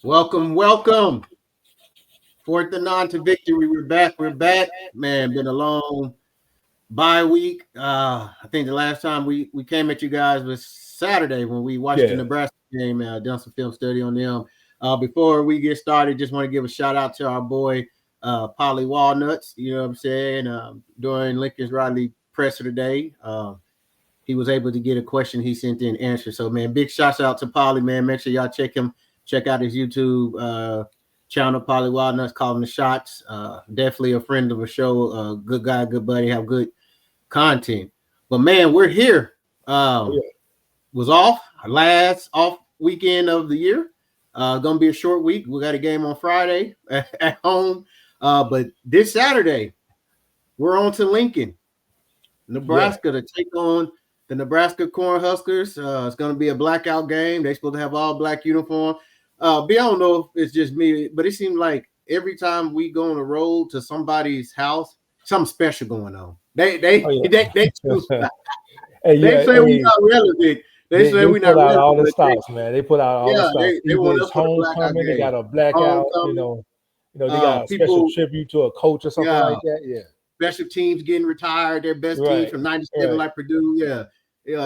Welcome, welcome. Fourth and on to victory. We're back. We're back. Man, been a long bye week. I think the last time we came at you guys was Saturday when we watched the Yeah. Nebraska game. Done some film study on them. Before we get started, just want to give a shout out to our boy Polly Walnuts. You know what I'm saying? During Lincoln's Riley presser today, he was able to get a question he sent in answer. So man, big shouts out to Polly, man. Make sure y'all check out his YouTube channel, Polly Wildnuts, calling the shots. Definitely a friend of the show, good guy, good buddy, have good content. But man, we're here. Oh, yeah. Was off last off weekend of the year. Gonna be a short week. We got a game on Friday at home. But this Saturday, we're on to Lincoln, Yeah. Nebraska to take on the Nebraska Cornhuskers. It's going to be a blackout game. They're supposed to have all black uniform. I don't know if it's just me, but it seems like every time we go on the road to somebody's house, something special going on. They they Oh, yeah. they choose. Hey, They yeah. say we're Hey, not relevant. They say they we're not put out all relevant, the but stops, man. They put out all the yeah, stops. they Either want it's us for the blackout homecoming, they game. got a blackout. Homecoming, They got a special people, tribute to a coach or something yeah, like that. Yeah. special teams getting retired, their best teams Right. from '97, Right. like Purdue. Yeah,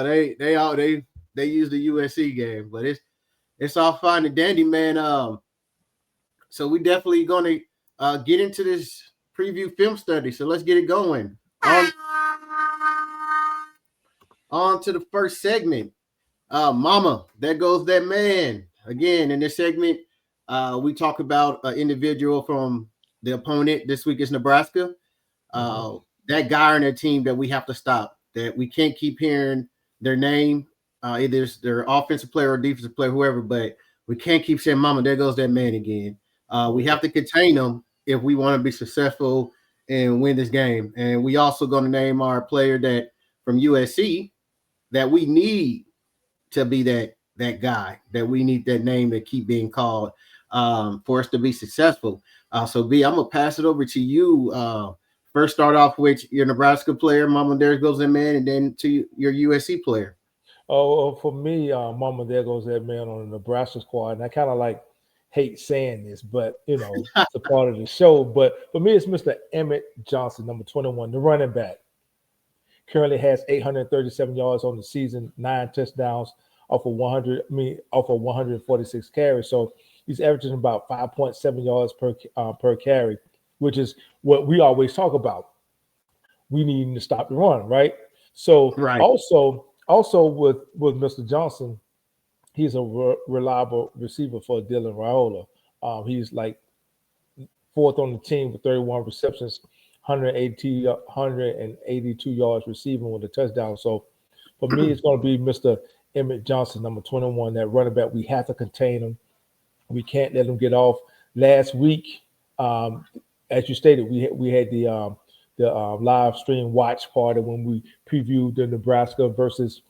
they use the USC game, but it's all fine and dandy, man. So we definitely gonna get into this preview film study. So let's get it going. On to the first segment. Mama, there goes that man. Again, in this segment, we talk about an individual from the opponent. This week is Nebraska. Mm-hmm. That guy on their team that we have to stop. That we can't keep hearing their name, either it's their offensive player or defensive player, whoever. But we can't keep saying, "Mama, there goes that man again." We have to contain them if we want to be successful and win this game. And we also going to name our player that from USC that we need to be that guy, that we need that name to keep being called for us to be successful. So B, I'm gonna pass it over to you. First, start off with your Nebraska player, Mama. There goes that man, and then to your USC player. For me, Mama, there goes that man on the Nebraska squad. And I kind of like hate saying this, but it's a part of the show. But for me, it's Mr. Emmett Johnson, number 21, the running back. Currently has 837 yards on the season, 9 touchdowns off of 146 carries. So he's averaging about 5.7 yards per carry, which is what we always talk about. We need to stop the run, right? So Right. also with Mr. Johnson, he's a reliable receiver for Dylan Raiola. He's like fourth on the team with 31 receptions, 182 yards receiving with a touchdown. So for me, it's going to be Mr. Emmett Johnson, number 21, that running back. We have to contain him. We can't let him get off. Last week, as you stated, we had the live stream watch party when we previewed the Nebraska versus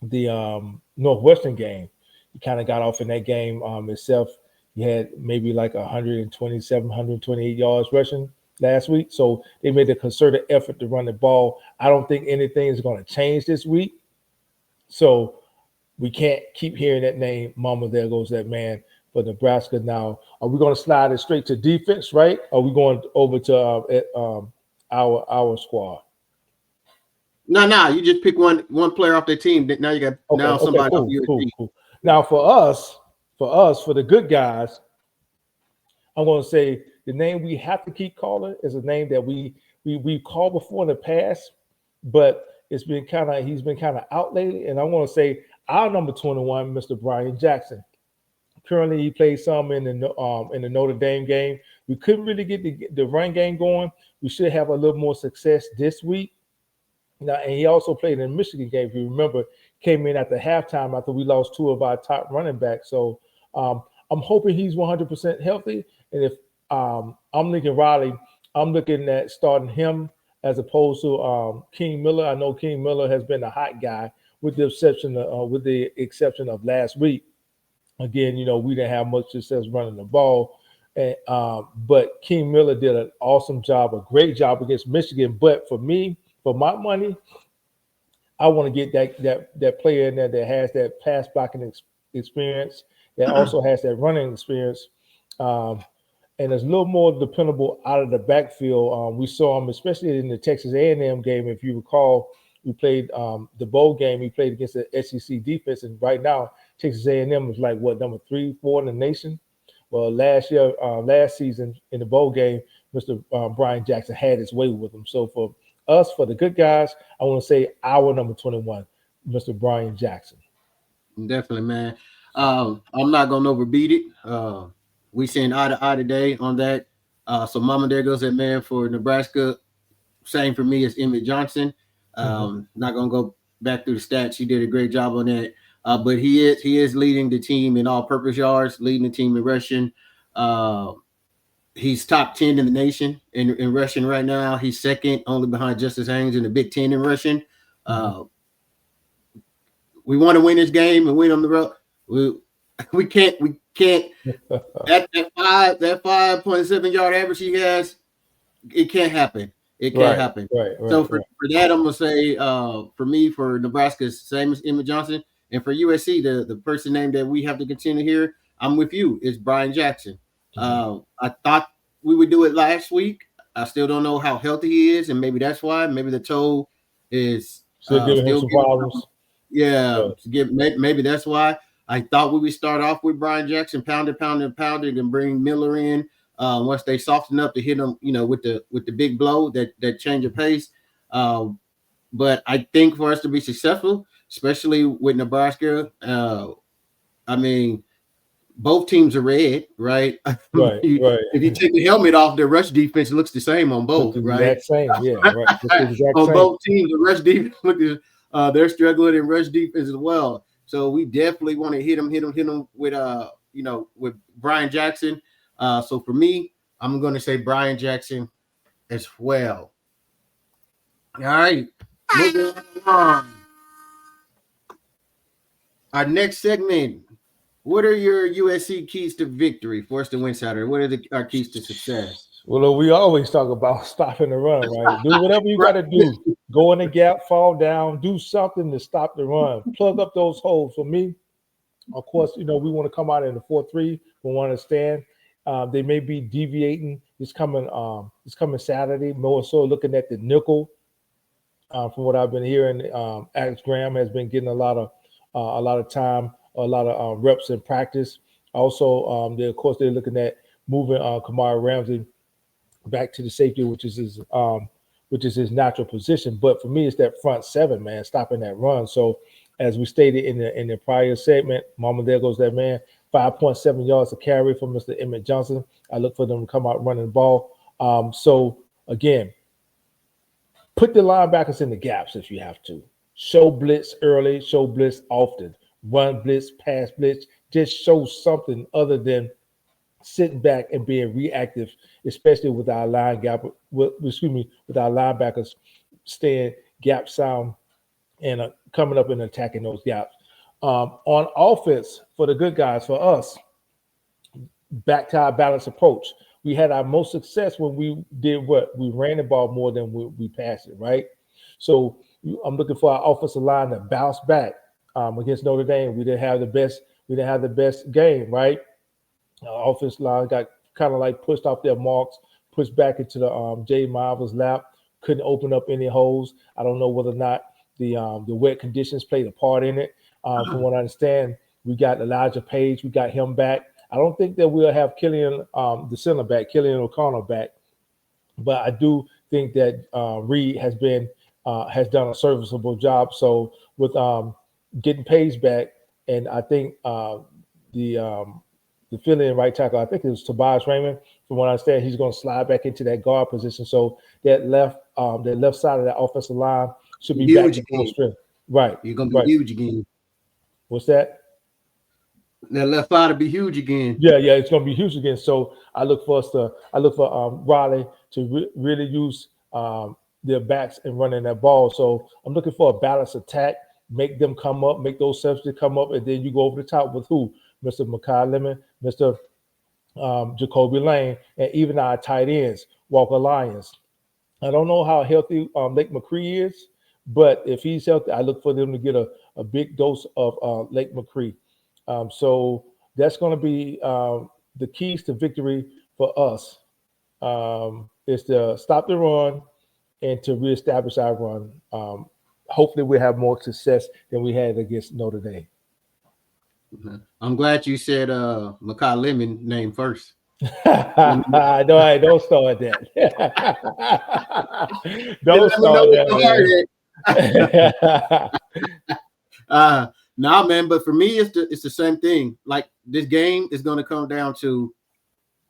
the Northwestern game. He kind of got off in that game itself. He had maybe like 127, 128 yards rushing last week. So they made a concerted effort to run the ball. I don't think anything is going to change this week. So we can't keep hearing that name, Mama, there goes that man, for Nebraska. Now, are we going to slide it straight to defense, right? Or are we going over to our squad? No. You just pick one player off their team. Now you got somebody off USC. Cool. Now for the good guys, I'm going to say the name we have to keep calling is a name that we've called before in the past, but he's been kind of out lately. And I want to say our number 21, Mr. Brian Jackson. Currently, he plays some in the Notre Dame game. We couldn't really get the run game going. We should have a little more success this week. Now, and he also played in the Michigan game. If you remember, came in at the halftime after we lost two of our top running backs. So I'm hoping he's 100% healthy. And if I'm Lincoln Riley, I'm looking at starting him as opposed to King Miller. I know King Miller has been a hot guy with the exception of last week. Again, we didn't have much success running the ball. And, but King Miller did an awesome job, a great job against Michigan. But for me, for my money, I want to get that player in there that has that pass blocking experience, that also has that running experience. And is a little more dependable out of the backfield. We saw him, especially in the Texas A&M game. If you recall, we played the bowl game. We played against the SEC defense, and right now Texas A&M is like number 3, 4 in the nation. Well, last season in the bowl game, Mr. Brian Jackson had his way with him. So for us, for the good guys, I want to say our number 21, Mr. Brian Jackson. Definitely, man. I'm not gonna overbeat it. We saying eye to eye today on that. So Mama, there goes that man for Nebraska. Same for me as Emmett Johnson. Not gonna go back through the stats. He did a great job on that. But he is leading the team in all-purpose yards, leading the team in rushing. He's top 10 in the nation in rushing right now. He's second, only behind Justice Haynes in the Big Ten in rushing. We want to win this game and win on the road. We can't that 5.7 yard average he has, it can't happen. It can't happen. Right, so for that, I'm gonna say for me, for Nebraska, same as Emmett Johnson, and for USC, the person name that we have to continue here, I'm with you. It's Brian Jackson. I thought we would do it last week. I still don't know how healthy he is, and maybe that's why. Maybe the toe is still giving him some problems. Yeah, maybe that's why. I thought we would start off with Brian Jackson, pound it, and bring Miller in once they soften up to hit him, with the big blow that change of pace. But I think for us to be successful, especially with Nebraska, I mean, both teams are red, right? Right. If you take the helmet off, their rush defense looks the same on both, right? Exact same, yeah, right. On both teams, the rush defense they're struggling in rush defense as well. So we definitely want to hit him with with Brian Jackson. So for me, I'm going to say Brian Jackson as well. All right, moving on. Our next segment. What are your USC keys to victory for us to win Saturday? What are our keys to success? Well, we always talk about stopping the run, right? Do whatever you got to do. Go in the gap, fall down, do something to stop the run. Plug up those holes. For me, of course, we want to come out in the 4-3. We want to stand. They may be deviating. It's coming Saturday. More so looking at the nickel. From what I've been hearing, Alex Graham has been getting a lot of time, a lot of reps in practice. Also, they're looking at moving Kamari Ramsey back to the safety, which is his natural position. But for me, it's that front seven, man, stopping that run. So as we stated in the prior segment, Mama, there goes that man, 5.7 yards to carry from Mr. Emmett Johnson. I look for them to come out running the ball. So again, put the linebackers in the gaps if you have to. Show blitz early, show blitz often. Run blitz, pass blitz. Just show something other than sitting back and being reactive, especially with our with our linebackers staying gap sound and coming up and attacking those gaps. On offense, for the good guys, for us, back to our balanced approach. We had our most success when we did what? We ran the ball more than we passed it, right? So I'm looking for our offensive line to bounce back against Notre Dame. We didn't have the best game, right? Our offensive line got kind of like pushed off their marks, pushed back into the Jay Marvel's lap. Couldn't open up any holes. I don't know whether or not the wet conditions played a part in it. From what I understand, we got Elijah Page. We got him back. I don't think that we'll have Killian, the center back, Killian O'Connell back, but I do think that Reed has done a serviceable job. So with getting Page back, and I think the fill-in right tackle, I think it was Tobias Raymond. From what I understand, he's going to slide back into that guard position. So that left side of that offensive line should be back to full strength. Right. You're going to be huge again. What's that? That left side to be huge again. Yeah, it's going to be huge again. So I look for Riley to really use their backs and running that ball. So I'm looking for a balanced attack, make them come up, make those substitutes come up, and then you go over the top with who? Mr. Makai Lemon, Mr. Jacoby Lane, and even our tight ends, Walker Lyons. I don't know how healthy Lake McCree is, but if he's healthy, I look for them to get a big dose of Lake McCree. So That's going to be the keys to victory for us. Is to stop the run and to reestablish our run. Hopefully, we'll have more success than we had against Notre Dame. I'm glad you said Makai Lemon name first. No, don't start that. Don't start that. Nah, man. But for me, it's the same thing. Like this game is going to come down to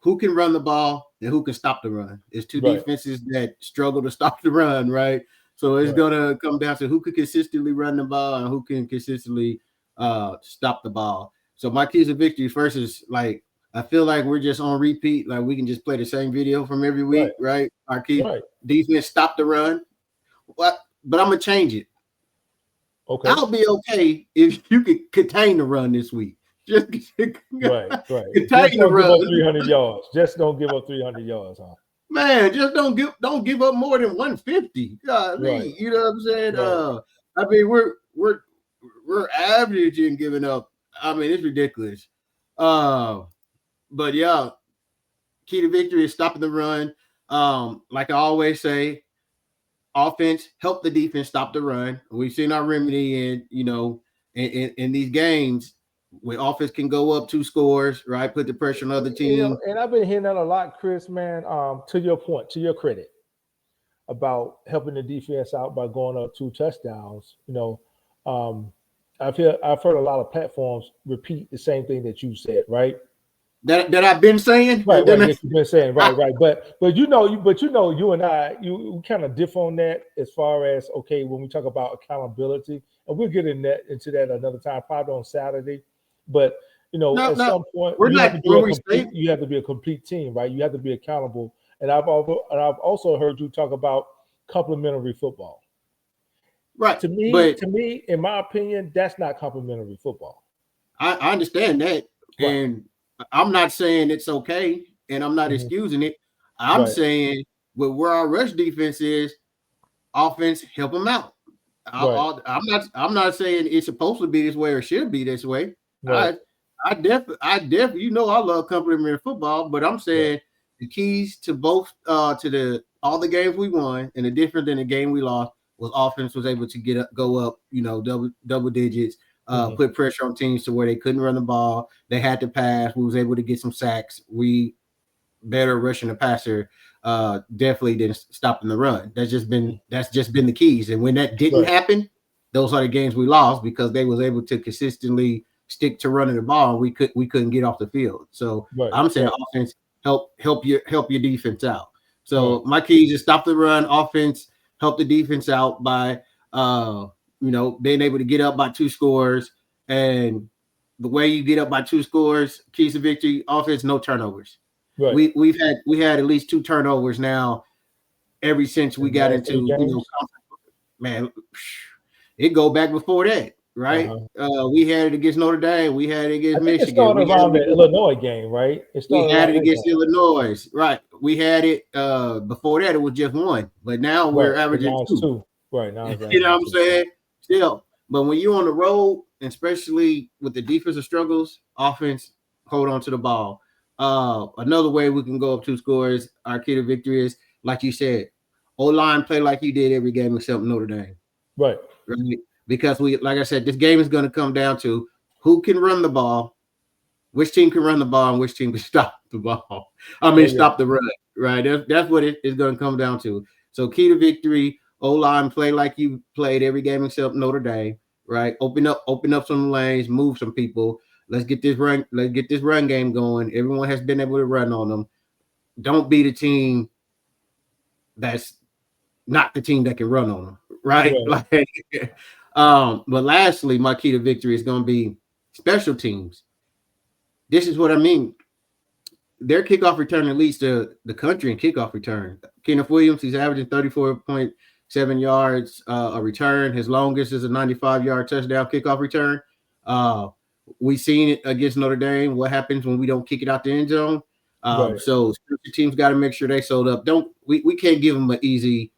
who can run the ball and who can stop the run. It's two defenses that struggle to stop the run, right? So it's going to come down to who can consistently run the ball and who can consistently stop the ball. So my keys of victory first is like, I feel like we're just on repeat. Like we can just play the same video from every week, right? Our key defense stop the run. But I'm going to change it. Okay. I'll be okay if you can contain the run this week. Just contain the run. 300 yards. Just don't give up 300 yards, huh? Man, just don't give up more than 150. God, you know what I'm saying? I mean, we're averaging giving up. I mean, it's ridiculous. But yeah, key to victory is stopping the run. Like I always say, offense help the defense stop the run. We've seen our remedy in these games where offense can go up 2 scores, right? Put the pressure on other teams. And I've been hearing that a lot, Chris, man. To your point, to your credit, about helping the defense out by going up 2 touchdowns. I've heard a lot of platforms repeat the same thing that you said, right? That I've been saying, right? Yes, you've been saying, right. But you and I, you kind of differ on that as far as when we talk about accountability, and we'll get into that another time, probably on Saturday. But some point, you have to be a complete team, right? You have to be accountable. And I've also heard you talk about complementary football. Right. To me, in my opinion, that's not complementary football. I understand that, and I'm not saying it's okay, and I'm not excusing it. I'm saying where our rush defense is, offense help them out. I'm not saying it's supposed to be this way or should be this way. Right. I definitely, I love complementary football, but I'm saying the keys to both all the games we won and the difference than the game we lost was offense was able to go up, double digits, put pressure on teams to where they couldn't run the ball. They had to pass. We was able to get some sacks. We better rushing the passer. Definitely didn't stopping the run. That's just been the keys. And when that didn't happen, those are the games we lost because they was able to consistently stick to running the ball. We couldn't get off the field. So I'm saying offense help your defense out. So my keys is stop the run, offense help the defense out by being able to get up by 2 scores. And the way you get up by 2 scores, keys to victory, offense, no turnovers. Right. We had at least 2 turnovers now ever since we got into man, it go back before that, right? We had it against Notre Dame, we had it against Michigan. It started around the Illinois game, right? We had it against Illinois, right? We had it before that. It was just 1, but now we're averaging 2. Right now, you know what I'm saying? Still, but when you're on the road, especially with the defensive struggles, offense hold on to the ball. Another way we can go up 2 scores, our key to victory is, like you said, O-line play like you did every game except Notre Dame. Right. Because like I said, this game is going to come down to who can run the ball, which team can run the ball, and which team can stop the ball. Stop the run. Right. That's what it is going to come down to. So key to victory, O-line play like you played every game except Notre Dame. Right. Open up some lanes, move some people. Let's get this run game going. Everyone has been able to run on them. Don't be the team that's not the team that can run on them, right? But lastly, my key to victory is going to be special teams. This is what I mean. Their kickoff return leads to the country in kickoff return. Kenneth Williams, he's averaging 34.7 yards a return. His longest is a 95-yard touchdown kickoff return. We've seen it against Notre Dame. What happens when we don't kick it out the end zone? So special teams got to make sure they sold up. We can't give them an easy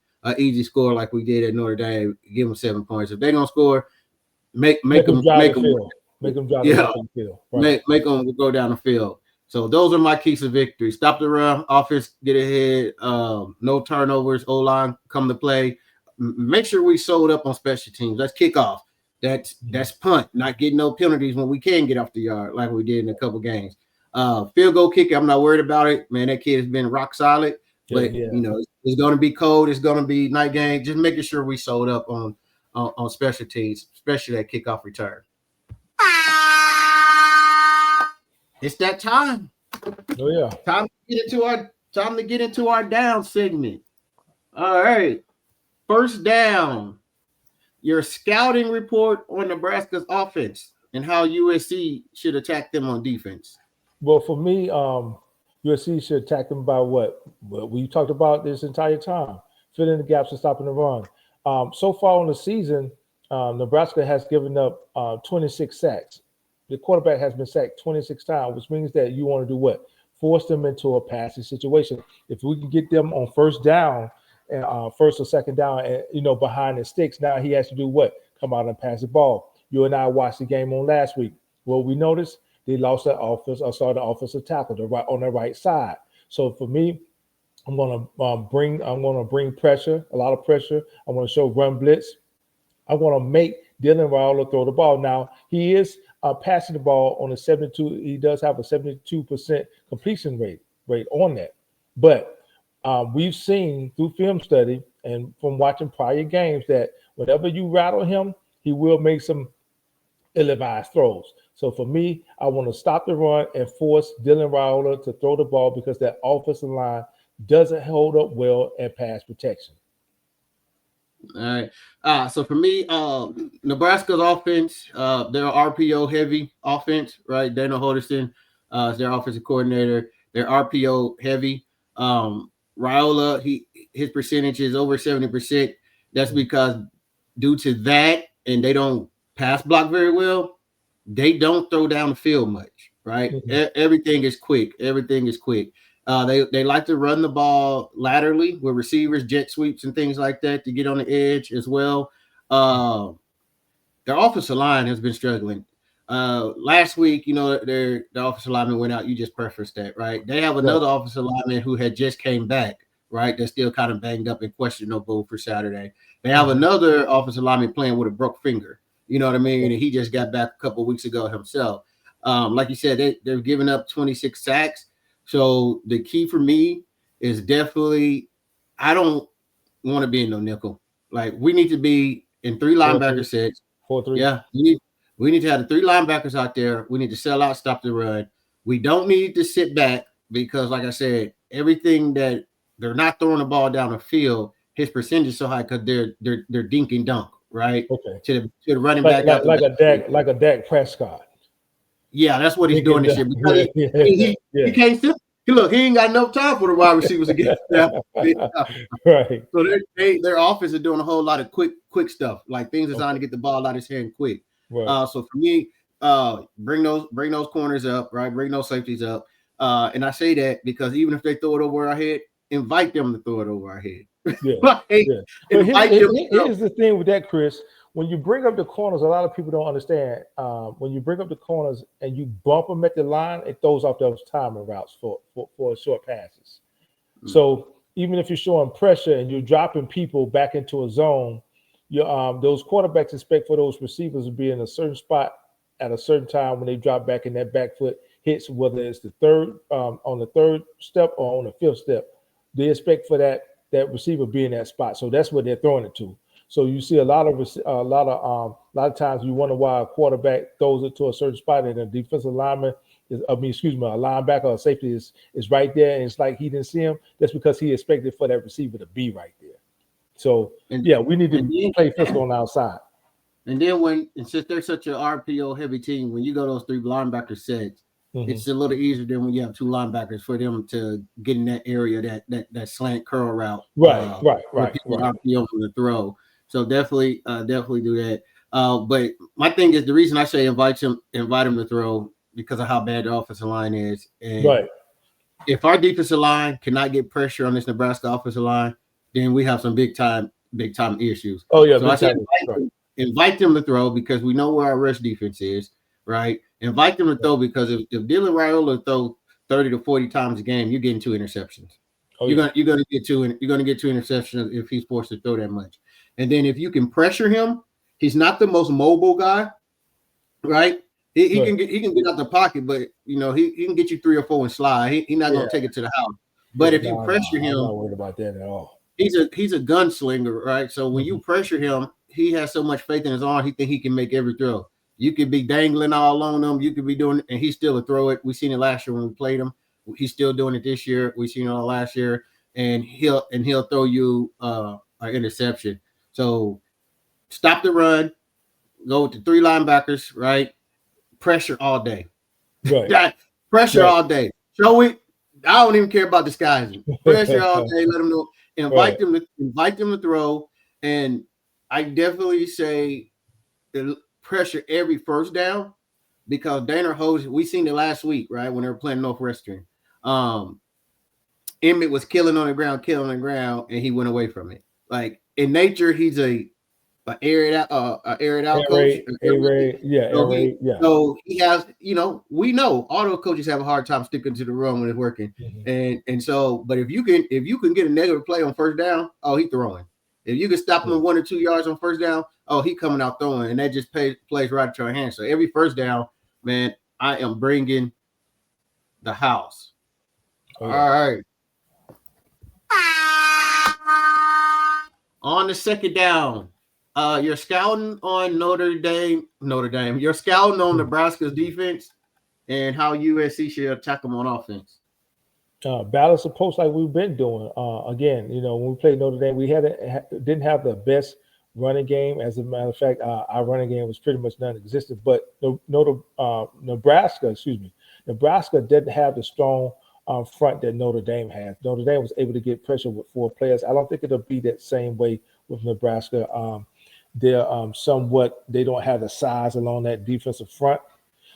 score like we did at Notre Dame. Give them 7 points. If they don't score, make them Make them drive Yeah, the field. Right. make them go down the field. So those are my keys to victory. Stop the run, offense get ahead, no turnovers, O-line come to play. Make sure we sold up on special teams. Let's kick off. That's punt, not getting no penalties when we can get off the yard like we did in a couple games. Field goal kicker, I'm not worried about it. Man, that kid has been rock solid. But it's going to be cold. It's going to be night game. Just making sure we sold up on special teams, especially that kickoff return. It's that time. Oh yeah. Time to get into our down segment. All right. First down. Your scouting report on Nebraska's offense and how USC should attack them on defense. Well, for me, USC should attack them by what? Well, we talked about this entire time, filling the gaps and stopping the run. So far in the season, Nebraska has given up 26 sacks. The quarterback has been sacked 26 times, which means that you want to do what? Force them into a passing situation. If we can get them on first down, first or second down, and behind the sticks, now he has to do what? Come out and pass the ball. You and I watched the game on last week. Well, we noticed they lost their started offensive tackle on the right side. So for me, I'm gonna bring pressure, a lot of pressure. I'm gonna show run blitz. I want to make Dylan Raiola throw the ball. Now he is passing the ball on a 72. He does have a 72% completion rate on that. But we've seen through film study and from watching prior games that whenever you rattle him, he will make some ill-advised throws. So for me, I want to stop the run and force Dylan Raiola to throw the ball because that offensive line doesn't hold up well at pass protection. All right. So for me, Nebraska's offense, they're an RPO heavy offense, right? Daniel Holderson is their offensive coordinator. They're RPO heavy. Raiola, his percentage is over 70%. That's because due to that, and they don't pass block very well, they don't throw down the field much, right? Mm-hmm. Everything is quick. They like to run the ball laterally with receivers, jet sweeps, and things like that to get on the edge as well. Their offensive line has been struggling. Last week, their offensive lineman went out. You just preferenced that, right? They have another offensive lineman who had just came back, right? That's still kind of banged up and questionable for Saturday. They have another offensive lineman playing with a broke finger. You know what I mean? And he just got back a couple of weeks ago himself. Like you said, they're giving up 26 sacks. So the key for me is definitely, I don't want to be in no nickel. Like we need to be in 3 linebacker sets. 4-3. Yeah, we need to have the 3 linebackers out there. We need to sell out, stop the run. We don't need to sit back because, like I said, everything that they're not throwing the ball down the field, his percentage is so high because they're dink and dunk, right? Okay. To the running back like a Dak Prescott. Yeah, that's what he's doing this year. Because he can't sit. Look, he ain't got no time for the wide receivers again. Right. So their offense is doing a whole lot of quick stuff, like things designed to get the ball out of his hand quick. Right. So for me, bring those corners up, right? Bring those safeties up. And I say that because even if they throw it over our head, invite them to throw it over our head. Yeah. Here's the thing with that, Chris. When you bring up the corners, a lot of people don't understand. When you bring up the corners and you bump them at the line, it throws off those timing routes for short passes. Mm-hmm. So even if you're showing pressure and you're dropping people back into a zone, those quarterbacks expect for those receivers to be in a certain spot at a certain time when they drop back and that back foot hits, whether it's the third on the third step or on the 5th step. They expect for that receiver be in that spot. So that's what they're throwing it to. So you see a lot of times you wonder why a quarterback throws it to a certain spot and a defensive lineman a linebacker or a safety is right there and it's like he didn't see him. That's because he expected for that receiver to be right there. So we need to play physical on the outside. And then since they're such an RPO heavy team, when you go those 3 linebacker sets, it's a little easier than when you have 2 linebackers for them to get in that area, that slant curl route. Right. RPO for the throw. So definitely do that. But my thing is the reason I say invite him to throw because of how bad the offensive line is. And if our defensive line cannot get pressure on this Nebraska offensive line, then we have some big time issues. Oh yeah. So I say invite them to throw because we know where our rush defense is, right? Invite them to throw, because if Dylan Raiola throw 30 to 40 times a game, you're getting 2 interceptions. Oh, you're yeah. gonna get 2 interceptions if he's forced to throw that much. And then if you can pressure him, he's not the most mobile guy, right? He can get out the pocket, but he can get you 3 or 4 and slide. He's not gonna take it to the house. But if you pressure him, I'm not worried about that at all. He's a gunslinger, right? So when you pressure him, he has so much faith in his arm, he think he can make every throw. You could be dangling all on him, you could be doing, and he's still a throw it. We seen it last year when we played him. He's still doing it this year. We seen it all last year, and he'll throw you an interception. So stop the run, go with the 3 linebackers, right? Pressure all day. Right. Pressure all day. Show it. I don't even care about disguising. Pressure all day. Let them know. Invite them to throw. And I definitely say pressure every first down, because Dana Hose, we seen it last week, right? When they were playing Northwestern. Emmett was killing on the ground, and he went away from it. Like in nature, he's a air it out coach. So he has, we know all those coaches have a hard time sticking to the run when it's working. And so, but if you can get a negative play on first down, oh, he throwing. If you can stop him 1 or 2 yards on first down, oh, he coming out throwing, and that just plays right at your hands. So every first down, man, I am bringing the house. All right. On the second down, you're scouting on Notre Dame. You're scouting on Nebraska's defense and how USC should attack them on offense. Balance of post like we've been doing. Again, when we played Notre Dame, we didn't have the best running game. As a matter of fact, our running game was pretty much non-existent. But Nebraska didn't have the strong front that Notre Dame has. Notre Dame was able to get pressure with 4 players. I don't think it'll be that same way with Nebraska. They're they don't have the size along that defensive front.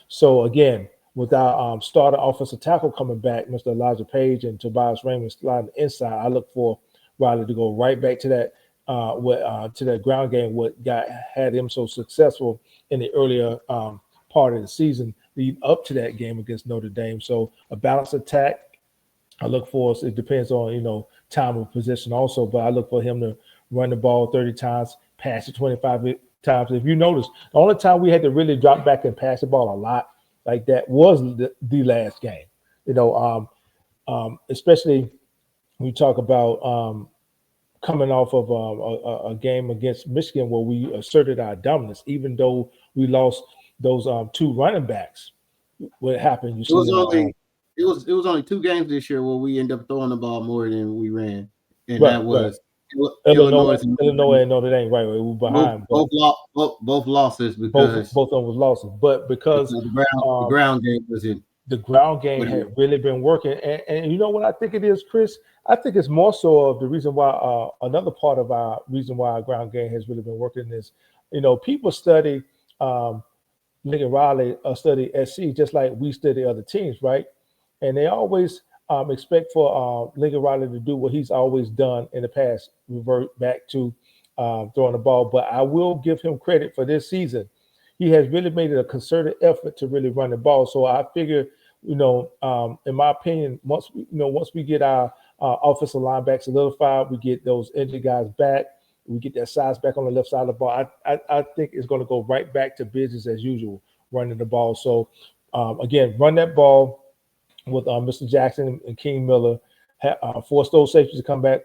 So again, with our starter offensive tackle coming back, Mr. Elijah Page and Tobias Raymond sliding inside, I look for Riley to go right back to that to that ground game. What had him so successful in the earlier part of the season, lead up to that game against Notre Dame. So a balanced attack. I look for us. It depends on time of possession also, but I look for him to run the ball 30 times, pass it 25 times. If you notice, the only time we had to really drop back and pass the ball a lot like that was the last game. Especially when you talk about coming off of a game against Michigan where we asserted our dominance, even though we lost those 2 running backs. What happened? It was only 2 games this year where we ended up throwing the ball more than we ran, and that was Illinois and Notre Dame. Right, we were behind. Both losses because both of them was losses, but because the ground game wasn't. The ground game had really been working, and you know what I think it is, Chris? I think it's more so of the reason why another part of our reason why our ground game has really been working is, people study Lincoln Riley study SC just like we study other teams, right? And they always expect for Lincoln Riley to do what he's always done in the past, revert back to throwing the ball. But I will give him credit for this season. He has really made it a concerted effort to really run the ball. So I figure, in my opinion, once we get our offensive line back solidified, we get those injured guys back, we get that size back on the left side of the ball, I think it's going to go right back to business as usual, running the ball. So, again, run that ball with Mr. Jackson and King Miller, force those safeties to come up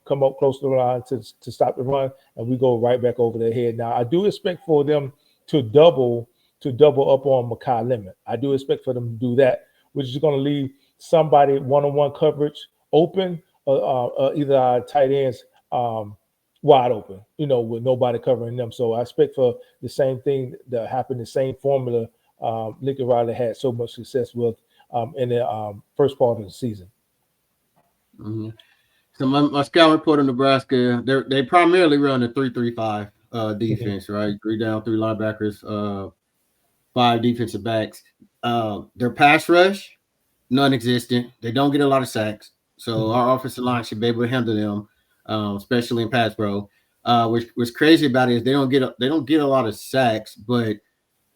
close to the line to stop the run, and we go right back over their head. Now, I do expect for them to double up on Makai Lemon. I do expect for them to do that, which is going to leave somebody one-on-one coverage open, either our tight ends wide open, with nobody covering them. So I expect for the same thing to happen, the same formula Lincoln Riley had so much success with in the first part of the season. Mm-hmm. So my scout report in Nebraska, they primarily run a 3-3-5 defense, right? 3 down, 3 linebackers, 5 defensive backs. Their pass rush, non-existent. They don't get a lot of sacks, so our offensive line should be able to handle them, especially in pass pro. What's crazy about it is they don't get a lot of sacks, but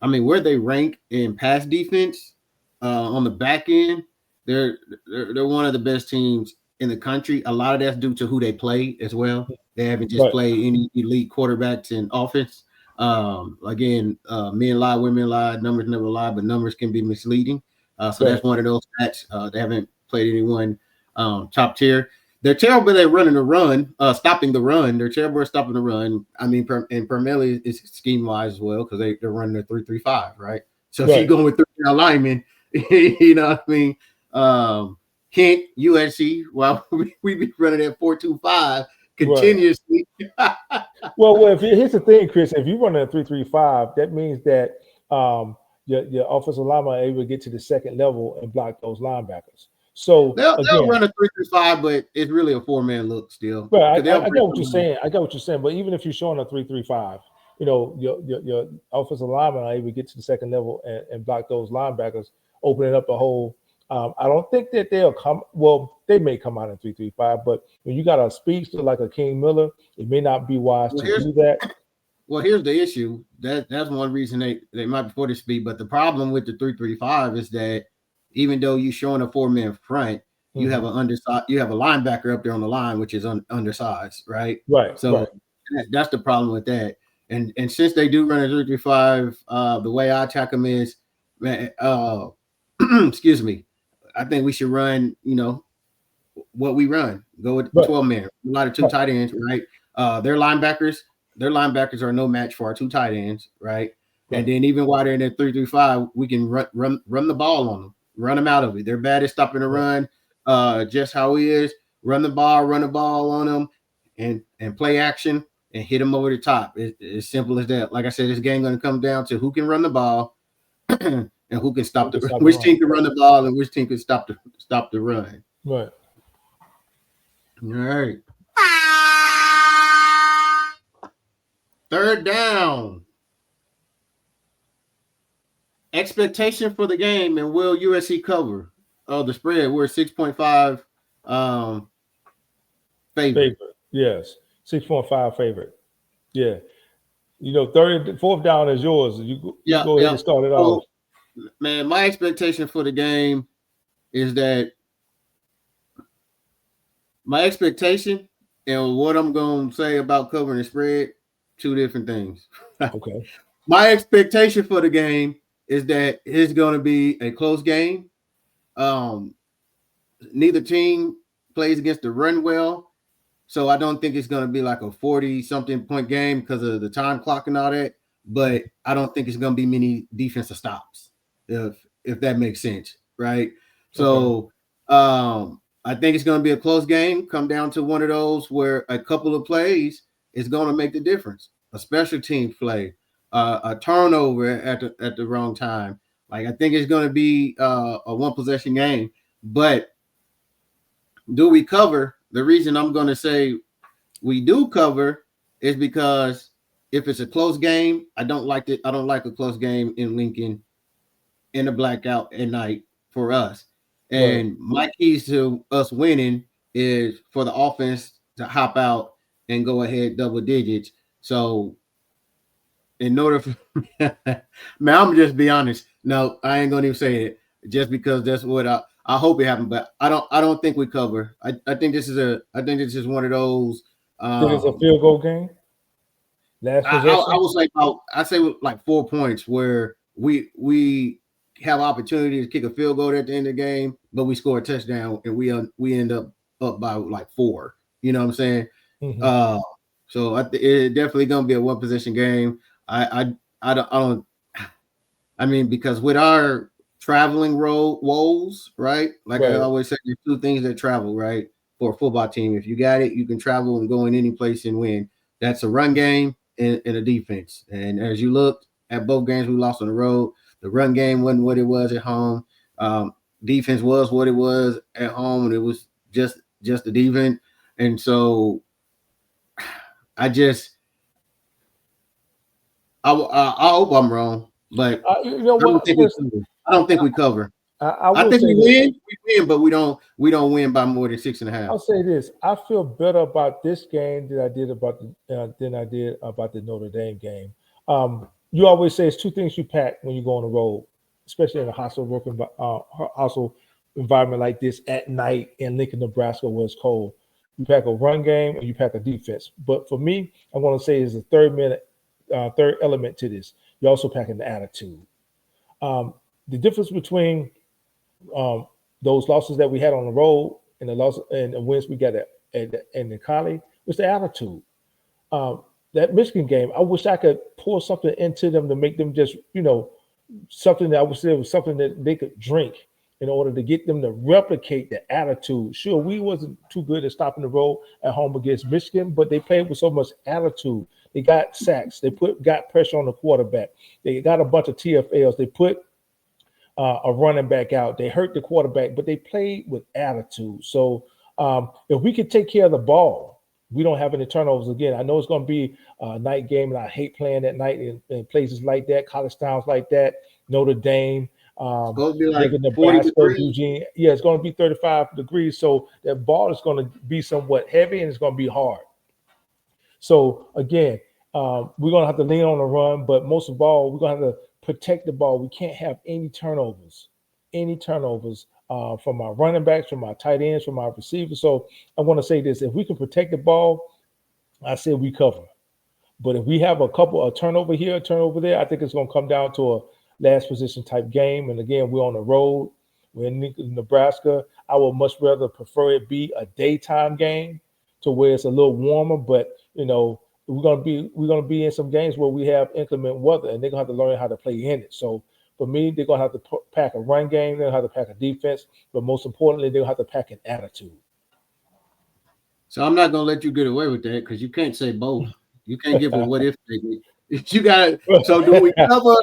I mean, where they rank in pass defense on the back end, they're they're one of the best teams in the country. A lot of that's due to who they play as well. They haven't just Right, played any elite quarterbacks in offense. Again, men lie, women lie, numbers never lie, but numbers can be misleading. So right, that's one of those stats. They haven't played anyone top tier. They're terrible at running the run, stopping the run. They're terrible at stopping the run. I mean, and primarily it's scheme wise as well because they're running a 3-3-5, right? So if you're right, going with 3 alignment, you know what I mean? Kent, USC, well, we be running at 4-2-5 right. continuously. Well, here's the thing, Chris. If you run a 3-3-5, that means that your offensive lineman are able to get to the second level and block those linebackers. So They'll again, run a 3-3-5, but it's really a 4-man look still. but Because they'll I bring get what you're somebody. saying. I get what you're saying. But even if you're showing a 3-3-5, your offensive linemen are able to get to the second level and block those linebackers, opening up a hole. I don't think that they'll come. Well, they may come out in 3-3-5, but when you got a speedster like a King Miller, it may not be wise Well, to do that. here's the issue. That's one reason they might be for the speed. But the problem with the 3-3-5 is that even though you're showing a 4-man front, you have Mhm. an undersized, you have a linebacker up there on the line, which is undersized, right? Right, So right, that's the problem with that. And since they do run a 3-3-5, the way I attack them is, man, excuse me, I think we should run, what we run. Go with right, 12 man. A lot of two right, tight ends, right? Their linebackers are no match for our two tight ends, right? And right. then even while they're in that 3-3-5, we can run the ball on them, run them out of it. They're bad at stopping the Right. run. Just how he is, run the ball on them, and play action and hit them over the top. It's as simple as that. Like I said, this game going to come down to who can run the ball and who can stop We can the stop the which run. team can run the ball and which team can stop the run. Right. All right. Third down. Expectation for the game and will USC cover? Oh, the spread. We're 6.5 favorite. Favorite. Yes. 6.5 favorite. Yeah. Third, fourth down is yours. You Yeah, go ahead yeah. and start it off. So, man, my expectation for the game is that my expectation and what I'm going to say about covering the spread, two different things. Okay. My expectation for the game is that it's going to be a close game. Um, Neither team plays against the run well, so I don't think it's going to be like a 40-something point game because of the time clock and all that. But I don't think it's going to be many defensive stops, if that makes sense, right? Okay. So I think it's going to be a close game. Come down to one of those where a couple of plays is going to make the difference. A special team play, a turnover at the wrong time. Like I think it's going to be a one possession game, but do we cover? The reason I'm going to say we do cover is because if it's a close game, I don't like it. I don't like a close game in Lincoln in a blackout at night for us. Right. And my keys to us winning is for the offense to hop out and go ahead double digits. So in order for man, I'm just be honest. No, I ain't gonna even say it just because that's what I hope it happens, but I don't think we cover. I think this is one of those Think it's a um field goal game? Last I possession? would say I say like 4 points where we have opportunity to kick a field goal at the end of the game, but we score a touchdown and we end up by like 4. You know what I'm saying? Hmm. Uh, so it definitely gonna be a one position game. I don't. I mean, because with our traveling road woes, right? Like I Right. always say, there's two things that travel, right? For a football team, if you got it, you can travel and go in any place and win. That's a run game and a defense. And as you look at both games we lost on the road, the run game wasn't what it was at home. Defense was what it was at home, and it was just the defense. And so I just I hope I'm wrong, but You know I don't what, think we Chris? cover. I don't think we cover. I I will think say we this. win. We win, but we don't win by more than 6.5. I'll say this. I feel better about this game than I did about the Notre Dame game. you always say it's two things you pack when you go on the road, especially in a hostile environment like this at night in Lincoln, Nebraska, where it's cold. You pack a run game and you pack a defense. But for me, I'm going to say is the third element to this. You also pack an attitude. The difference between those losses that we had on the road and the wins we got in the college was the attitude. That Michigan game, I wish I could pour something into them to make them just, something that I would say was something that they could drink in order to get them to replicate the attitude. Sure, we wasn't too good at stopping the road at home against Michigan, but they played with so much attitude. They got sacks. They got pressure on the quarterback. They got a bunch of TFLs. They put a running back out. They hurt the quarterback, but they played with attitude. So if we could take care of the ball, we don't have any turnovers again. I know it's going to be a night game, and I hate playing at night in places like that, college towns like that, Notre Dame, It's going to be like Nebraska, 40 degrees. Eugene. Yeah, it's going to be 35 degrees. So that ball is going to be somewhat heavy, and it's going to be hard. So again, we're going to have to lean on the run, but most of all, we're going to have to protect the ball. We can't have any turnovers from our running backs, from our tight ends, from our receivers. So I want to say this: if we can protect the ball, I say we cover. But if we have a turnover here, a turnover there, I think it's going to come down to a last position type game. And again, we're on the road. We're in Nebraska. I would much rather prefer it be a daytime game to where it's a little warmer. But we're gonna be in some games where we have inclement weather, and they're gonna have to learn how to play in it. So for me, they're gonna have to pack a run game. They're gonna have to pack a defense, but most importantly, they'll have to pack an attitude. So I'm not gonna let you get away with that because you can't say both. You can't give a what if statement. You got so do we cover?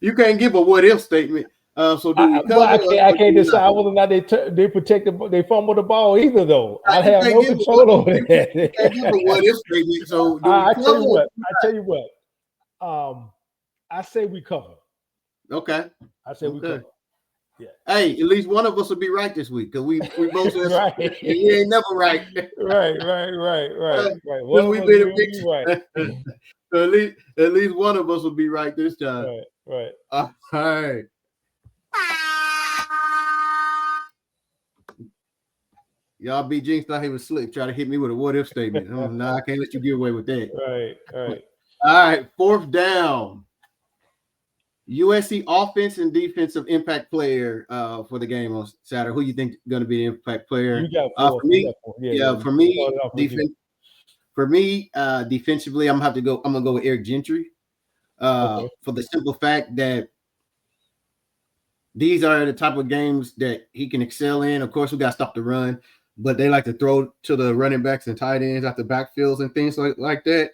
You can't give a what if statement. So do we cover? I can't decide whether or not they protect they fumble the ball either though. I have no control over that. You can't give a what if statement. So I tell you what. I say we cover. Okay. I say we cover. Yeah. Hey, at least one of us will be right this week because we both said right. And you ain't never right. right. Well, we've been a big right. So at least one of us will be right this time. Right. All right. Y'all be jinxed thought he was slick. Try to hit me with a what if statement. I can't let you get away with that. Right. All right, fourth down. USC offense and defensive impact player for the game on Saturday. Who you think is going to be the impact player? You got four. For me, defensively, I'm gonna go with Eric Gentry. For the simple fact that these are the type of games that he can excel in. Of course, we got to stop the run, but they like to throw to the running backs and tight ends out the backfields and things like that.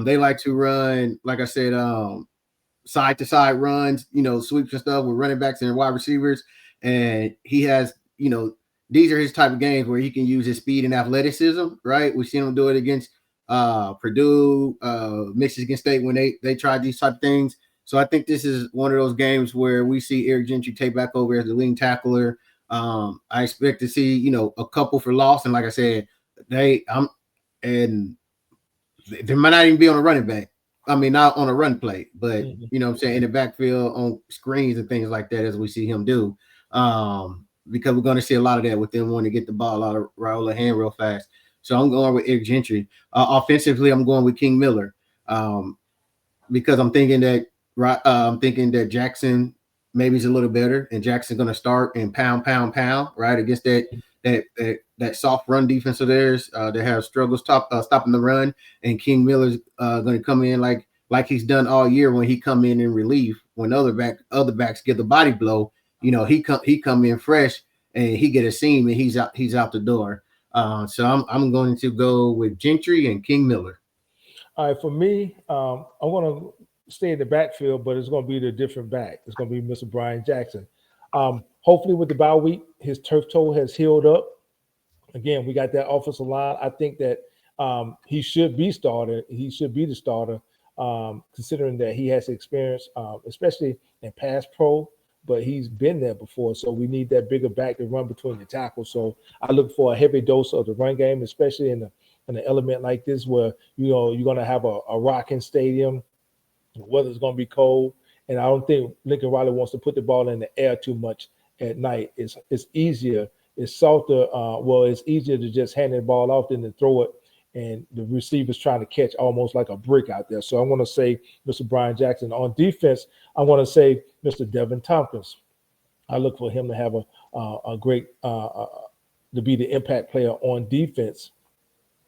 They like to run, like I said, side to side runs, sweeps and stuff with running backs and wide receivers. And he has, these are his type of games where he can use his speed and athleticism, right? We've seen him do it against Purdue, Michigan State when they tried these type of things. So I think this is one of those games where we see Eric Gentry take back over as the leading tackler. I expect to see, a couple for loss. And like I said, they might not even be on a running back. I mean, not on a run play, but what I'm saying, in the backfield on screens and things like that, as we see him do. Because we're going to see a lot of that with them wanting to get the ball out of Raul hand real fast. So I'm going with Eric Gentry. Offensively, I'm going with King Miller because I'm thinking that Jackson maybe is a little better, and Jackson's going to start and pound, right, against that soft run defense of theirs that have struggles stopping the run, and King Miller's going to come in like he's done all year when he come in relief when other backs get the body blow. He come in fresh and he get a seam and he's out the door. So I'm going to go with Gentry and King Miller. All right, for me, I'm going to stay in the backfield, but it's going to be the different back. It's going to be Mr. Brian Jackson. Hopefully with the bye week, his turf toe has healed up. Again, we got that offensive line. I think that he should be starter. He should be the starter, considering that he has experience, especially in pass pro, but he's been there before. So we need that bigger back to run between the tackles. So I look for a heavy dose of the run game, especially in an element like this where, you're going to have a rocking stadium. The weather's going to be cold, and I don't think Lincoln Riley wants to put the ball in the air too much at night. It's easier. It's softer. It's easier to just hand the ball off than to throw it, and the receiver's trying to catch almost like a brick out there. So I'm going to say Mr. Brian Jackson. On defense, I want to say Mr. Devin Tompkins. I look for him to have a great to be the impact player on defense.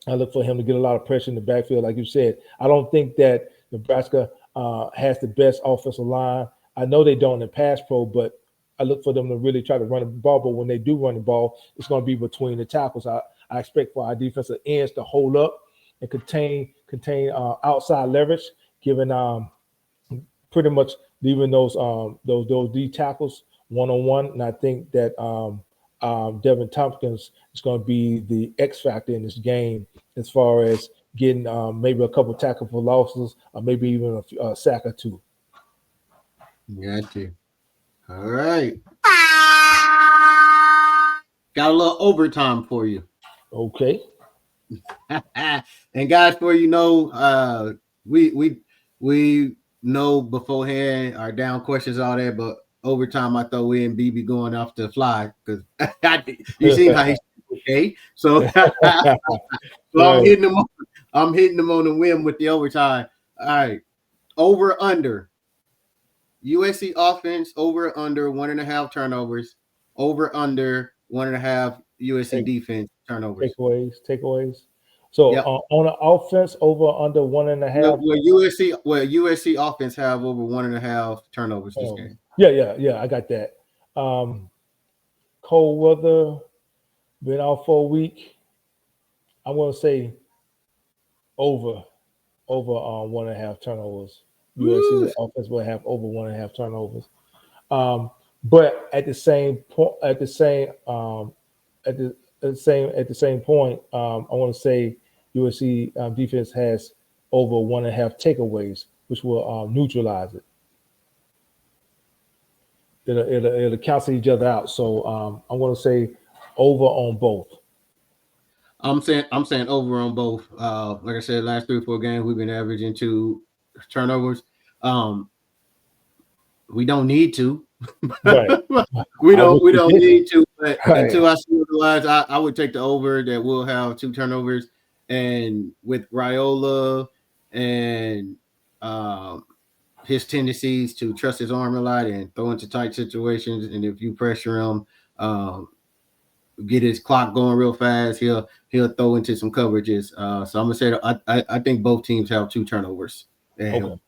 I look for him to get a lot of pressure in the backfield, like you said. I don't think that Nebraska has the best offensive line. I know they don't in pass pro, but I look for them to really try to run the ball. But when they do run the ball, it's going to be between the tackles. I expect for our defensive ends to hold up and contain outside leverage, giving pretty much leaving those D tackles one-on-one. And I think that Devin Tompkins is going to be the X factor in this game as far as getting maybe a couple tackle for losses or maybe even a sack or two. Got you. All right. Got a little overtime for you. Okay. And guys, for we know beforehand our down questions, all that, but overtime I throw in BB going off the fly because you see how he's okay. So, Right. I'm hitting them on the whim with the overtime. All right. Over under. USC offense over under 1.5 turnovers. Over under 1.5 USC defense turnovers. Takeaways. So Yep. On the offense, over under 1.5. Will USC offense have over 1.5 turnovers this game? Yeah. I got that. Cold weather, been out for a week. I'm going to say over 1.5 turnovers. USC offense will have over 1.5 turnovers. But at the same point, I want to say USC defense has over 1.5 takeaways, which will neutralize it. It'll cancel each other out. So I'm going to say over on both. I'm saying over on both. Like I said, last 3 or 4 games we've been averaging 2 turnovers. We don't need to. Right. we don't need to. But Right. until I see otherwise, I would take the over that we'll have 2 turnovers. And with Raiola and his tendencies to trust his arm a lot and throw into tight situations, and if you pressure him, get his clock going real fast, he'll throw into some coverages. So I'm gonna say I think both teams have 2 turnovers and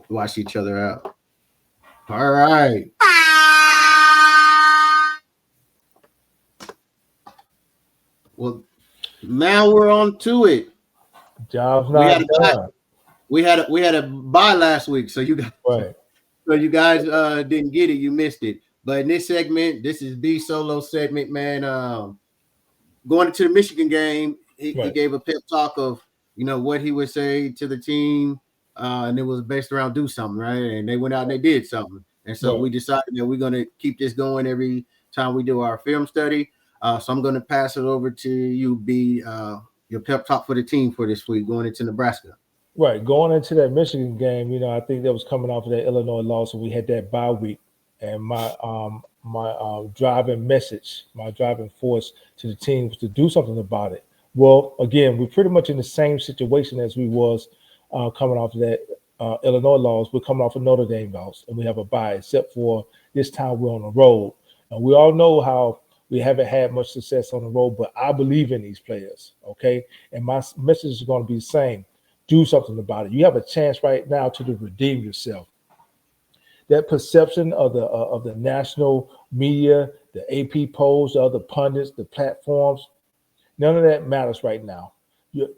watch each other out. All right. Well, now we're on to it. Job's not done. We had a bye last week, so you guys didn't get it. You missed it. But in this segment, this is the solo segment, man. Going into the Michigan game, he gave a pep talk of what he would say to the team, and it was based around do something, right? And they went out and they did something, and so we decided that we're going to keep this going every time we do our film study. So I'm going to pass it over to you, B. Your pep talk for the team for this week going into Nebraska. Right, going into that Michigan game, I think that was coming off of that Illinois loss, and we had that bye week. And my driving message, my driving force to the team was to do something about it. Well, again, we're pretty much in the same situation as we was coming off of that Illinois loss. We're coming off a Notre Dame loss, and we have a bye, except for this time we're on the road. And we all know how we haven't had much success on the road, but I believe in these players, okay? And my message is going to be the same. Do something about it. You have a chance right now to redeem yourself. That perception of the national media, the AP polls, the other pundits, the platforms, none of that matters right now. The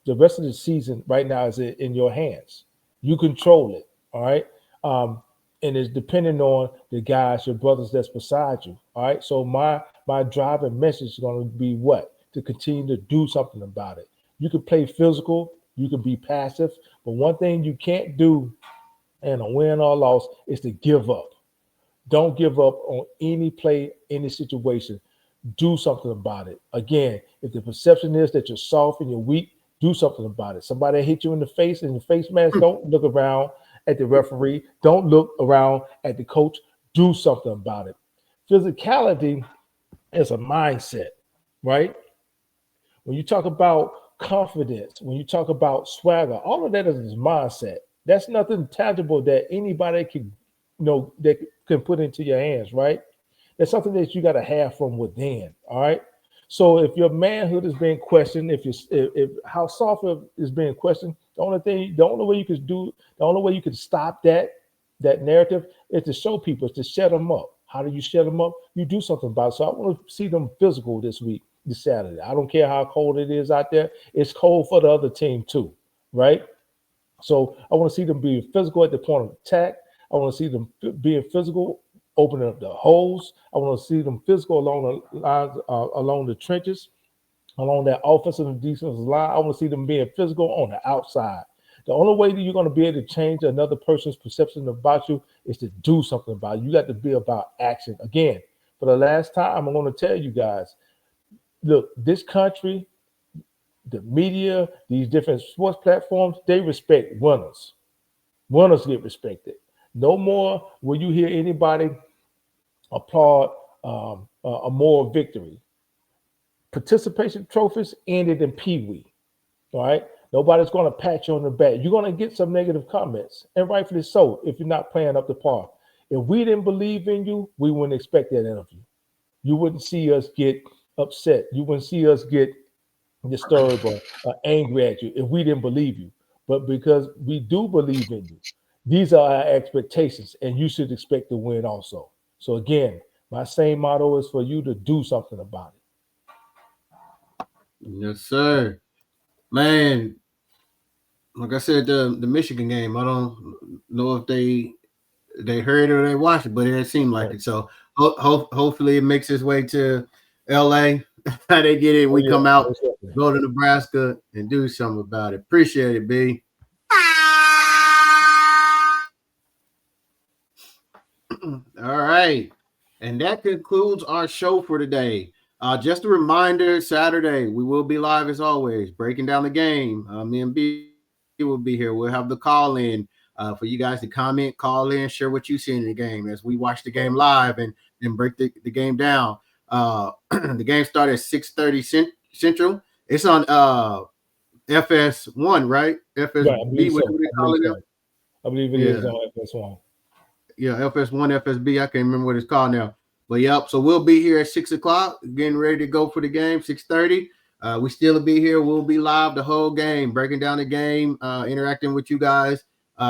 rest of the season right now is in your hands. You control it, all right? And it's depending on the guys, your brothers that's beside you, all right? So my driving message is going to be what? To continue to do something about it. You can play physical, you can be passive, but one thing you can't do in a win or loss is to give up. Don't give up on any play, any situation. Do something about it. Again, if the perception is that you're soft and you're weak, Do something about it. Somebody hit you in the face and the face mask, don't look around at the referee. Don't look around at the coach. Do something about it. Physicality is a mindset, right? When you talk about confidence, when you talk about swagger, all of that is mindset. That's nothing tangible that anybody can, that can put into your hands, right? That's something that you got to have from within. All right. So if your manhood is being questioned, if how soft is being questioned, the only way you can do, the only way you can stop that narrative is to show people, is to shut them up. How do you shut them up? You do something about it. So I want to see them physical this week, this Saturday. I don't care how cold it is out there. It's cold for the other team too, right? So I want to see them being physical at the point of attack. I want to see them being physical, opening up the holes. I want to see them physical along the lines, along the trenches, along that offensive and defensive line. I want to see them being physical on the outside. The only way that you're going to be able to change another person's perception about you is to do something about it. You got to be about action. Again, for the last time, I'm going to tell you guys, look, this country, the media, these different sports platforms, they respect winners. Winners get respected. No more will you hear anybody applaud a moral victory. Participation trophies ended in Pee-wee. All right. Nobody's going to pat you on the back. You're going to get some negative comments, and rightfully so, if you're not playing up to par. If we didn't believe in you, we wouldn't expect that interview. You wouldn't see us get upset. You wouldn't see us get disturbed or angry at you if we didn't believe you. But because we do believe in you, these are our expectations, and you should expect to win also. So again, my same motto is for you to do something about it. Yes, sir. Man, like I said, the Michigan game, I don't know if they heard it or they watched it, but it seemed like it. So hopefully it makes its way to LA. They get it. Oh, We yeah, come out, most definitely. go to Nebraska, and do something about it. Appreciate it, B. All right. And that concludes our show for today. Just a reminder, Saturday, we will be live as always, breaking down the game. Me and B will be here. We'll have the call in for you guys to comment, call in, share what you see in the game as we watch the game live and break the game down. The game started at 6:30 Central. It's on FS1, right? Right, I FSB, believe what so. do they I call believe it now? so. I believe it is Yeah. on FS1. Yeah, FS1, FSB. I can't remember what it's called now. But yep, so we'll be here at 6 o'clock, getting ready to go for the game, 6:30. We still will be here. We'll be live the whole game, breaking down the game, interacting with you guys,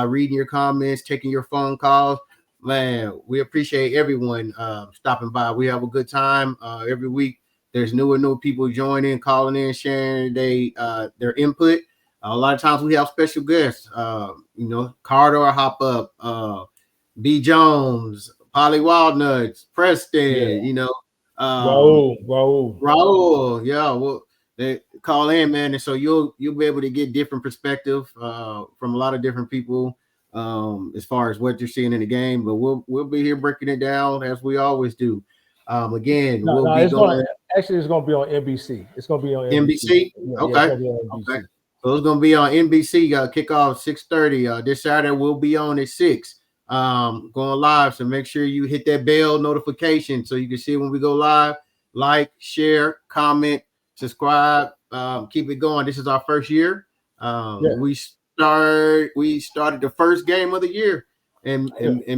reading your comments, taking your phone calls. Man, we appreciate everyone stopping by. We have a good time every week. There's new people joining, calling in, sharing their input. A lot of times we have special guests. Carter hop up. B. Jones, Polly Walnuts, Yeah. Preston, Raul. Raul. Yeah, well, they call in, man, and so you'll be able to get different perspective from a lot of different people as far as what you're seeing in the game. But we'll be here breaking it down as we always do. Again, we'll be It's going it's gonna be on NBC. It's gonna be on NBC. NBC. Yeah, it's Okay, gonna be on okay. NBC. So it's gonna be on NBC. Kickoff 6:30. This Saturday we'll be on at 6. Going live. So make sure you hit that bell notification so you can see when we go live. Like, share, comment, subscribe. Keep it going. This is our first year. Yeah. We started the first game of the year and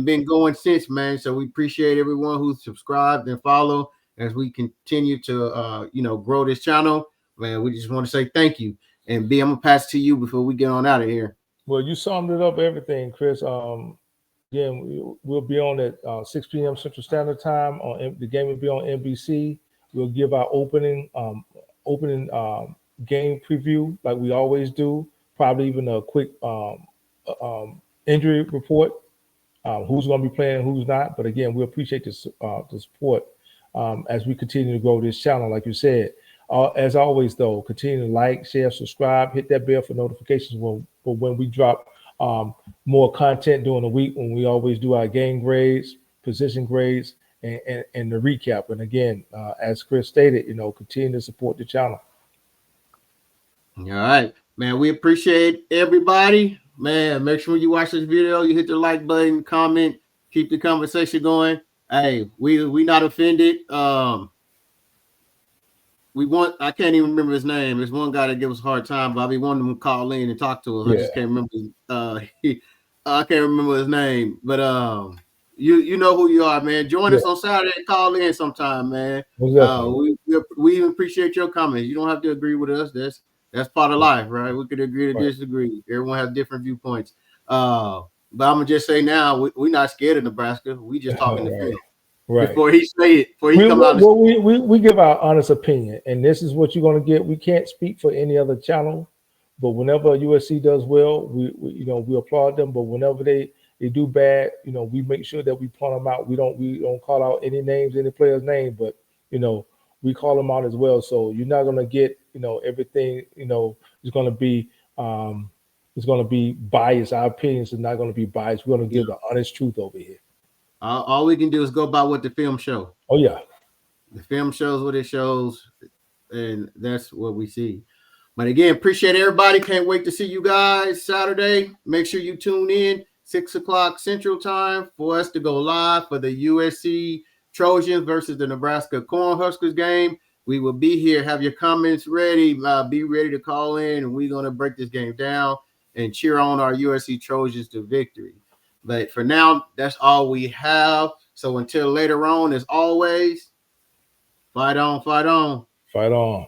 been going since, man. So we appreciate everyone who subscribed and follow as we continue to grow this channel. Man, we just want to say thank you. And B, I'm gonna pass it to you before we get on out of here. Well, you summed it up everything, Chris. Again, we'll be on at 6 p.m. Central Standard Time. The game will be on NBC. We'll give our opening game preview like we always do. Probably even a quick injury report. Who's going to be playing, who's not. But again, we appreciate the support as we continue to grow this channel, like you said. As always, though, continue to like, share, subscribe, hit that bell for notifications when we drop more content during the week, when we always do our game grades, position grades, and the recap. And again, as Chris stated, continue to support the channel. All right, man. We appreciate everybody. Man, make sure you watch this video, you hit the like button, comment, keep the conversation going. Hey, we not offended. We want I can't even remember his name. There's one guy that gives us a hard time, but I be wanting him to call in and talk to us. I Yeah, just can't remember I can't remember his name. But you know who you are, man. Join yeah, us on Saturday and call in sometime, man. most definitely. We even appreciate your comments. You don't have to agree with us. That's part of Yeah, life, right? We could agree to right. disagree. Everyone has different viewpoints. But I'm gonna just say now we're not scared of Nebraska. We just talking to Right, Phil right. before he say it, before he We, come out and well, we give our honest opinion, and this is what you're going to get. We can't speak for any other channel, but whenever USC does well, we applaud them. But whenever they do bad, we make sure that we point them out. We don't call out any names, any player's name, but you know we call them out as well. So you're not going to get everything. Is going to be it's going to be biased. Our opinions are not going to be biased. We're going to you give the honest truth over here. all we can do is go by what the film show. Oh yeah, The film shows what it shows, and that's what we see. But again, appreciate everybody. Can't wait to see you guys Saturday. Make sure you tune in 6 o'clock Central Time for us to go live for the USC Trojans versus the Nebraska Cornhuskers game. We will be here. Have your comments ready. Be ready to call in, and we're gonna break this game down and cheer on our USC Trojans to victory. But for now, that's all we have. So until later on, as always, fight on, fight on. fight on.